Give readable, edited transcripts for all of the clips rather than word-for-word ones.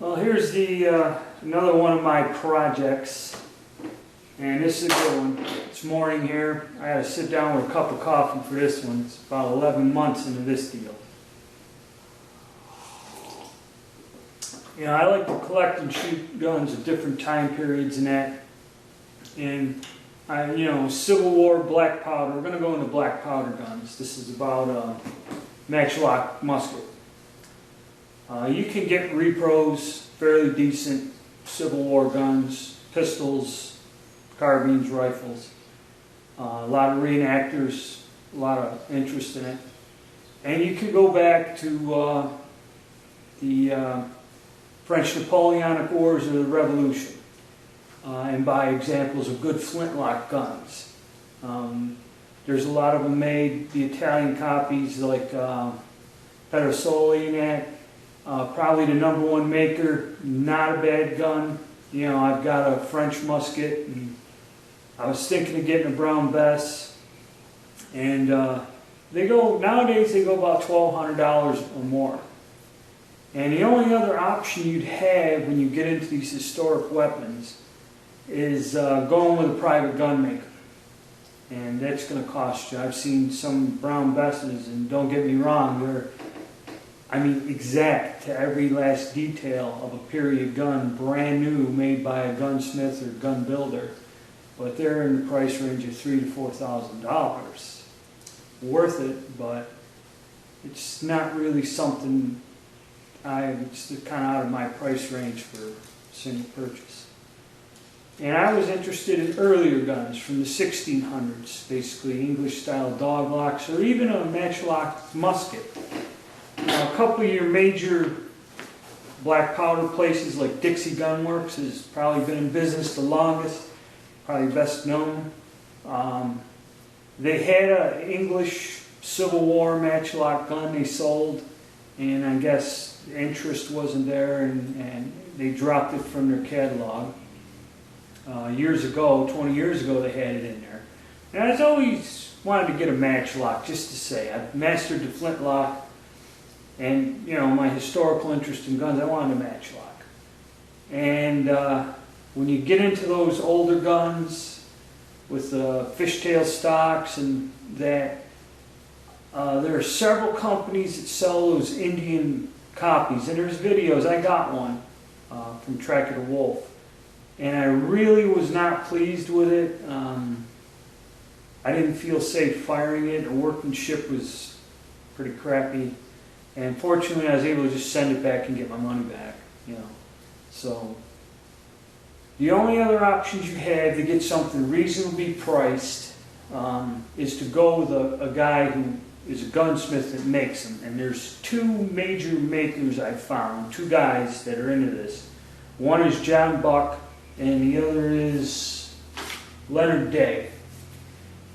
Well, here's the another one of my projects, and this is a good one. It's morning here. I had to sit down with a cup of coffee for this one. It's about 11 months into this deal. You know, I like to collect and shoot guns at different time periods and that. And Civil War black powder. We're going to go into black powder guns. This is about matchlock musket. You can get repros, fairly decent Civil War guns, pistols, carbines, rifles. A lot of reenactors, a lot of interest in it. And you can go back to the French Napoleonic Wars of the Revolution and buy examples of good flintlock guns. There's a lot of them made, the Italian copies like Pedersoli and that. Probably the #1 maker, not a bad gun. You know, I've got a French musket, and I was thinking of getting a Brown Bess, and nowadays they go about $1,200 or more. And the only other option you'd have when you get into these historic weapons is going with a private gun maker, and that's going to cost you. I've seen some Brown Besses, and don't get me wrong, they're exact to every last detail of a period gun, brand new, made by a gunsmith or gun builder. But they're in the price range of $3,000 to $4,000. Worth it, but it's not really something it's kind of out of my price range for a single purchase. And I was interested in earlier guns from the 1600s, basically English-style dog locks, or even a matchlock musket. Now, a couple of your major black powder places like Dixie Gun Works has probably been in business the longest, probably best known. They had an English Civil War matchlock gun they sold, and I guess the interest wasn't there, and they dropped it from their catalog. Years ago, 20 years ago, they had it in there. And I've always wanted to get a matchlock, just to say. I've mastered the flintlock. And, my historical interest in guns, I wanted a matchlock. And when you get into those older guns with the fishtail stocks and that, there are several companies that sell those Indian copies. And there's videos. I got one from Track of the Wolf. And I really was not pleased with it. I didn't feel safe firing it. The workmanship was pretty crappy. And fortunately, I was able to just send it back and get my money back, So, the only other options you have to get something reasonably priced is to go with a guy who is a gunsmith that makes them. And there's two major makers I've found, two guys that are into this. One is John Buck, and the other is Leonard Day.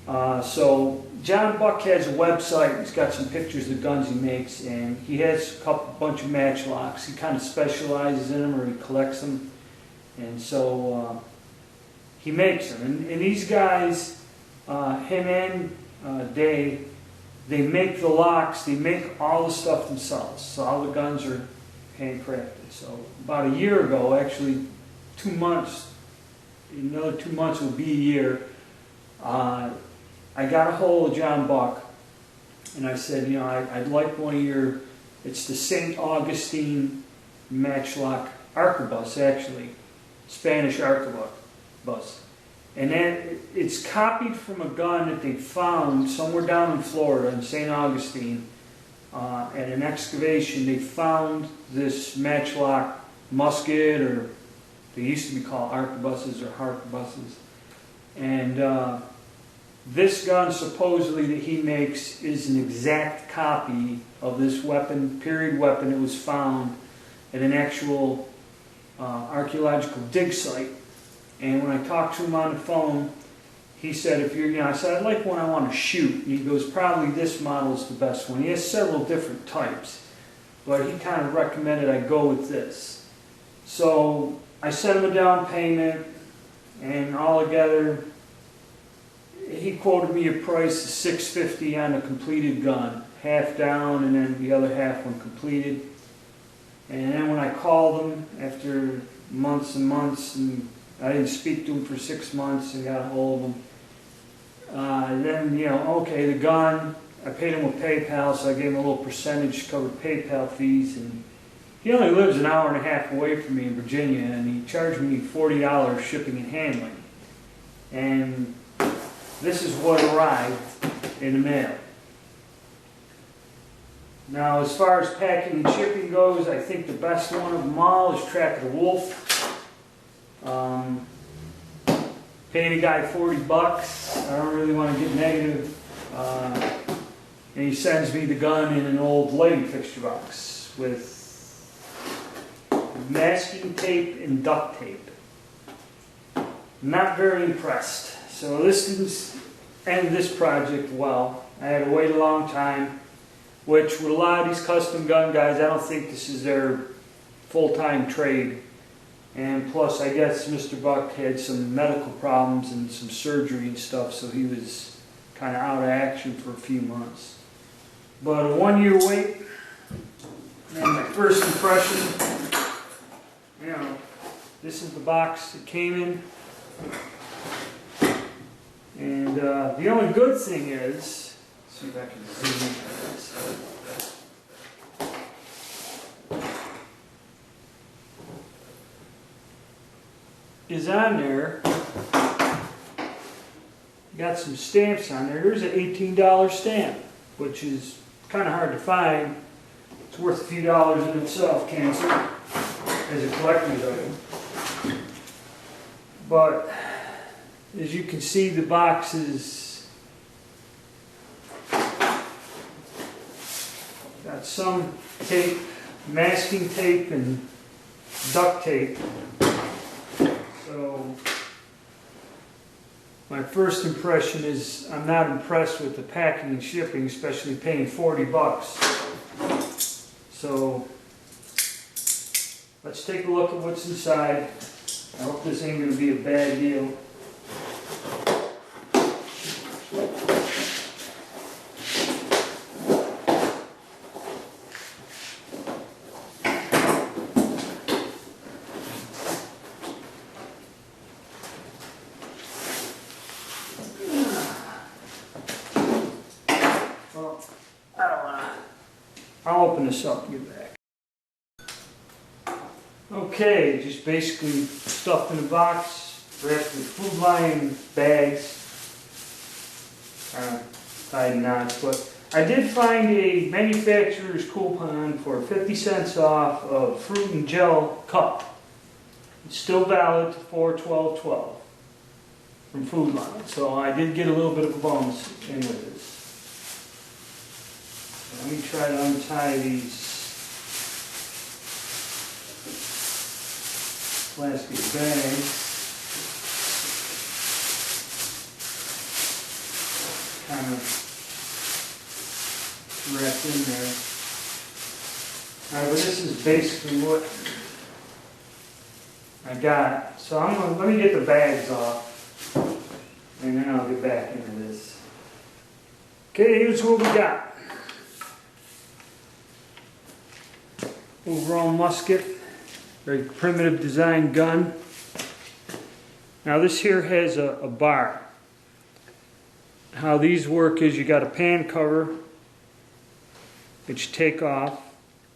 So John Buck has a website. He's got some pictures of the guns he makes, and he has a bunch of matchlocks. He kind of specializes in them, or he collects them, and so he makes them. And these guys, him and Day, they make the locks. They make all the stuff themselves. So all the guns are handcrafted. So about a year ago, actually 2 months, another 2 months will be a year, I got a hold of John Buck, and I said, I'd like one of your, it's the St. Augustine matchlock arquebus, actually, Spanish arquebus. And then it's copied from a gun that they found somewhere down in Florida, in St. Augustine, at an excavation. They found this matchlock musket, or they used to be called arquebuses or harquebuses. And this gun, supposedly, that he makes is an exact copy of this weapon, period weapon. It was found at an actual archaeological dig site. And when I talked to him on the phone, he said, I said, I'd like one I want to shoot. And he goes, probably this model is the best one. He has several different types, but he kind of recommended I go with this. So I sent him a down payment, and all together, he quoted me a price of $650 on a completed gun, half down and then the other half when completed. And then when I called him after months and months, and I didn't speak to him for 6 months and got a hold of him, then, you know, okay, the gun, I paid him with PayPal, so I gave him a little percentage to cover PayPal fees, and he only lives an hour and a half away from me in Virginia, and he charged me $40 shipping and handling. And this is what arrived in the mail. Now, as far as packing and shipping goes, I think the best one of them all is Track of the Wolf. Paid a guy $40. I don't really want to get negative. And he sends me the gun in an old lighting fixture box with masking tape and duct tape. Not very impressed. So this didn't end this project well. I had to wait a long time, which with a lot of these custom gun guys, I don't think this is their full-time trade. And plus, I guess Mr. Buck had some medical problems and some surgery and stuff, so he was kind of out of action for a few months. But a 1-year wait, and my first impression, you know, this is the box it came in. And the only good thing is, let's see if I can zoom into this. Is on there. Got some stamps on there. There's an $18 stamp, which is kind of hard to find. It's worth a few dollars in itself, Cancer, as a collector's item. But as you can see, the box is got some tape, masking tape, and duct tape. So my first impression is I'm not impressed with the packing and shipping, especially paying $40. So let's take a look at what's inside. I hope this ain't going to be a bad deal. Well, I don't want to. I'll open this up and get back. Okay, just basically stuffed in a box, wrapped with food line bags, tied in knots. But I did find a manufacturer's coupon for 50 cents off of fruit and gel cup. It's still valid to 4/12/12 from Food Line. So I did get a little bit of a bonus in with this. Let me try to untie these plastic bags. Kind of wrapped in there. Alright, but this is basically what I got. So let me get the bags off, and then I'll get back into this. Okay, here's what we got. Overall musket. Very primitive design gun. Now this here has a bar. How these work is you got a pan cover that you take off.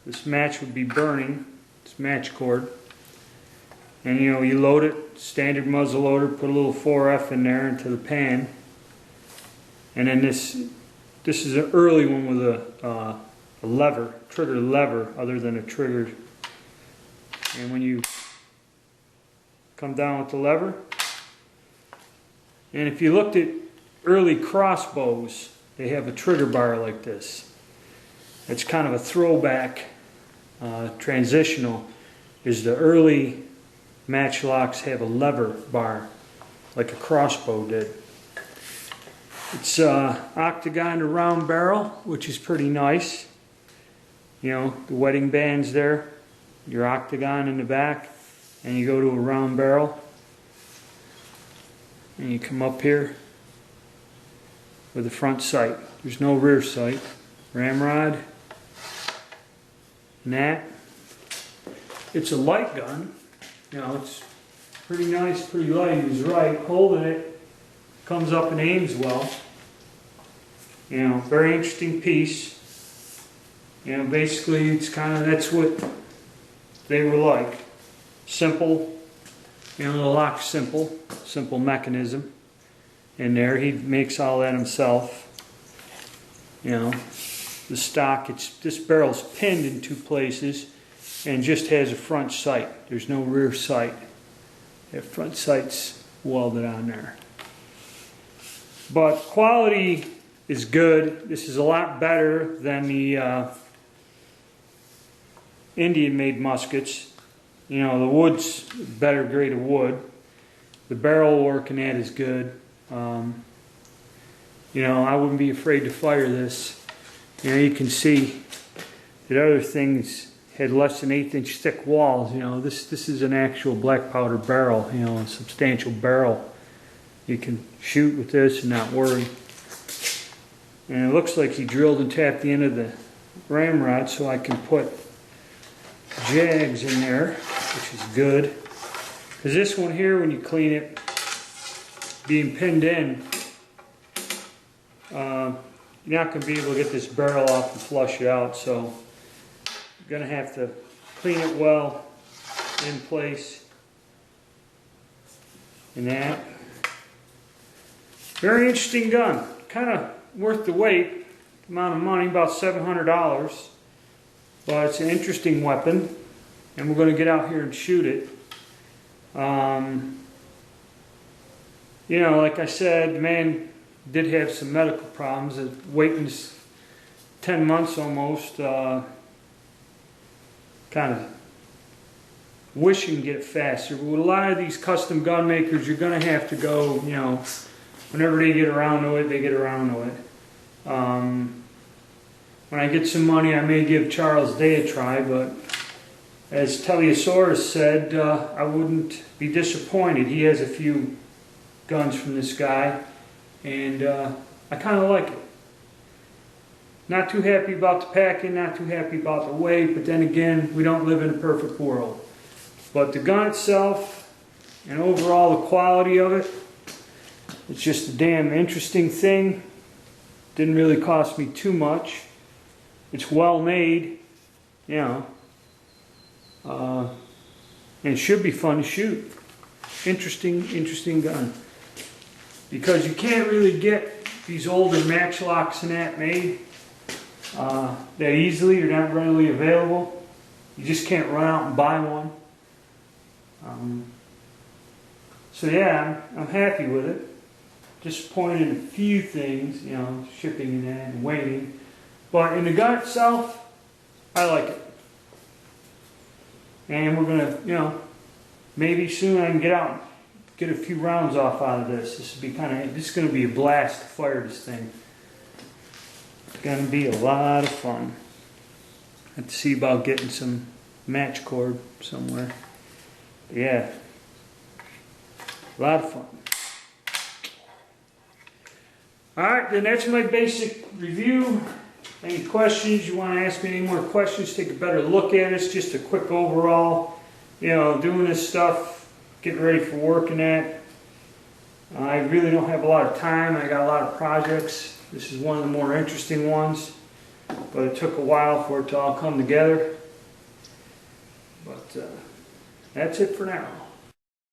This match would be burning. It's match cord. And you know, you load it, standard muzzle loader, put a little 4F in there into the pan. And then this is an early one with a lever, trigger lever, other than a trigger. And when you come down with the lever, and if you looked at early crossbows, they have a trigger bar like this. It's kind of a throwback, transitional, is the early matchlocks have a lever bar like a crossbow did. It's octagon to round barrel, which is pretty nice. You know, the wedding band's there, your octagon in the back, and you go to a round barrel, and you come up here with the front sight. There's no rear sight. Ramrod, nat, it's a light gun. You know, it's pretty nice, pretty light. He was right. Holding it, comes up and aims well. You know, very interesting piece. You know, basically it's kind of, that's what they were like. Simple, you know, the lock's simple mechanism in there. He makes all that himself. You know, the stock, this barrel's pinned in 2 places and just has a front sight. There's no rear sight. That front sight's welded on there. But quality is good. This is a lot better than the Indian-made muskets. You know, the wood's better grade of wood. The barrel work in that is good. You know, I wouldn't be afraid to fire this. You know, you can see that other things had less than 1/8-inch thick walls. You know, this is an actual black powder barrel. You know, a substantial barrel. You can shoot with this and not worry. And it looks like he drilled and tapped the end of the ramrod so I can put jags in there, which is good. Because this one here, when you clean it, being pinned in, you're not going to be able to get this barrel off and flush it out, so you're going to have to clean it well in place. And that. Very interesting gun. Kind of worth the wait, amount of money, about $700. But it's an interesting weapon, and we're going to get out here and shoot it. You know, like I said, the man did have some medical problems. Waiting 10 months almost. Kind of wishing to get it faster. But with a lot of these custom gun makers, you're going to have to go, you know, whenever they get around to it, they get around to it. When I get some money, I may give Charles Day a try, but as Teleosaurus said, I wouldn't be disappointed. He has a few guns from this guy, and I kind of like it. Not too happy about the packing, not too happy about the weight, but then again, we don't live in a perfect world. But the gun itself, and overall the quality of it, it's just a damn interesting thing. Didn't really cost me too much. It's well made, you know, and it should be fun to shoot. Interesting gun. Because you can't really get these older matchlocks and that made that easily. They're not readily available. You just can't run out and buy one. So yeah, I'm happy with it. Disappointed in a few things, you know, shipping and that and waiting. But in the gun itself, I like it. And we're gonna, you know, maybe soon I can get out, get a few rounds off out of this. This is gonna be a blast to fire this thing. It's gonna be a lot of fun. I have to see about getting some match cord somewhere. But yeah, a lot of fun. Alright, then that's my basic review. Any questions, you want to ask me any more questions, take a better look at it. It's just a quick overall, you know, doing this stuff, getting ready for work and that. I really don't have a lot of time. I got a lot of projects. This is one of the more interesting ones, but it took a while for it to all come together. But that's it for now.